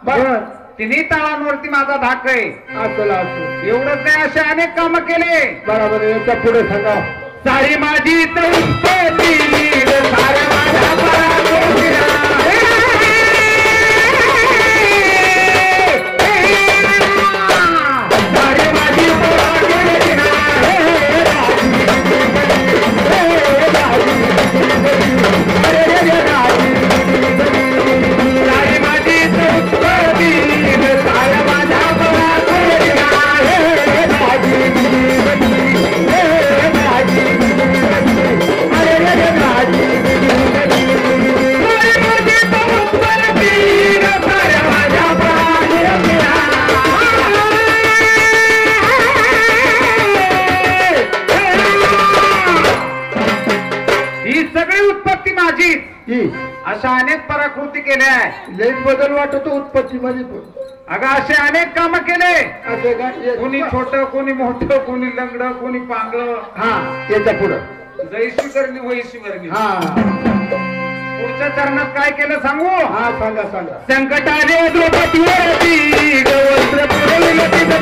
बर तिन्ही ताळांवरती माझा धाक आहे. असं असं एवढंच नाही, असे अनेक काम केले. बरोबर याच्या पुढे सांगा. सारी माझी तळपती साऱ्या माझ्या पराकोटीला. सारी माझी पराकोटीला. सारी माझी तळपती साऱ्या माझ्या पराकोटीला. ही सगळी उत्पत्ती माझी. अशा अनेक पराकृती केल्या आहे. लई बदल वाटतो उत्पत्ती मध्ये पण. अगं असे अनेक काम केले. असे का कोणी छोट, कोणी मोठं, कोणी लंगड, कोणी पांगळ. हा याच्या पुढं जैशी करली वैशी करली. हा पुढच्या चरणात काय केलं सांगू. हा सांगा सांगा. संकट आले द्रौपदीवरती वस्त्र पुरविलं तिचं.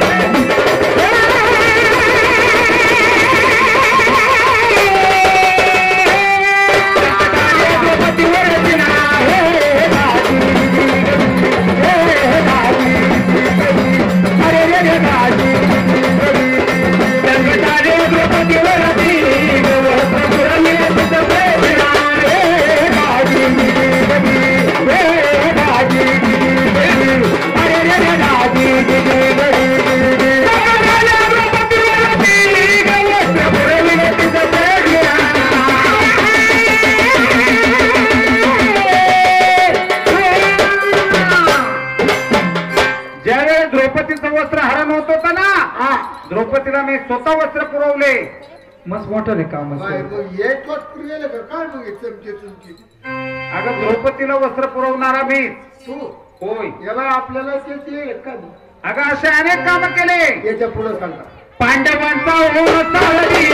द्रौपदीचं वस्त्र हरण होत होतं ना, द्रौपदीला मी स्वतः वस्त्र पुरवले. मस्त मोठं काम. अगं द्रौपदीला वस्त्र पुरवणारा मी. तू होय. याला आपल्याला अगं असे अनेक काम केले. याच्या पुढे सांगा. पांडवांचा होऊन चालली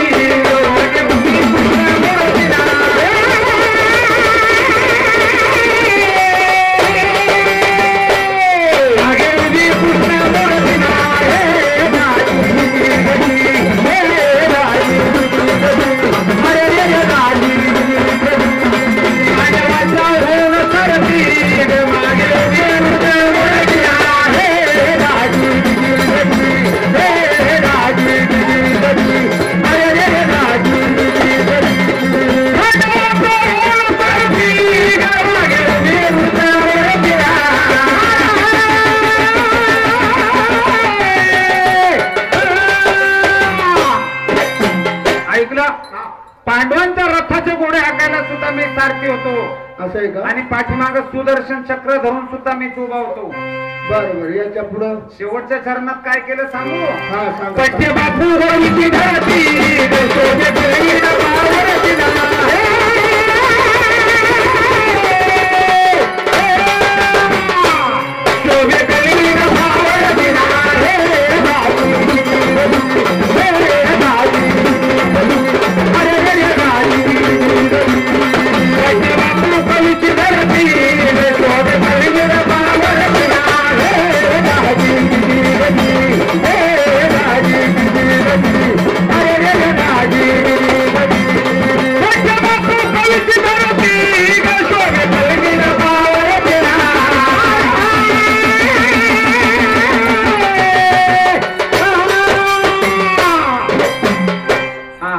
पांडवांच्या रथाचे घोडे हाकायला सुद्धा मी सारथी होतो. असं आहे का. आणि पाठीमाग सुदर्शन चक्र धरून सुद्धा मी उभा होतो. बरोबर याच्या पुढं शेवटच्या चरणात काय केलं सांगू. हा सांगा. पट्टे बापू होळीची धरती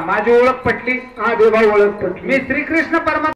माझी ओळख पटली. हा देवा ओळख पटली. मी श्रीकृष्ण परमात्मा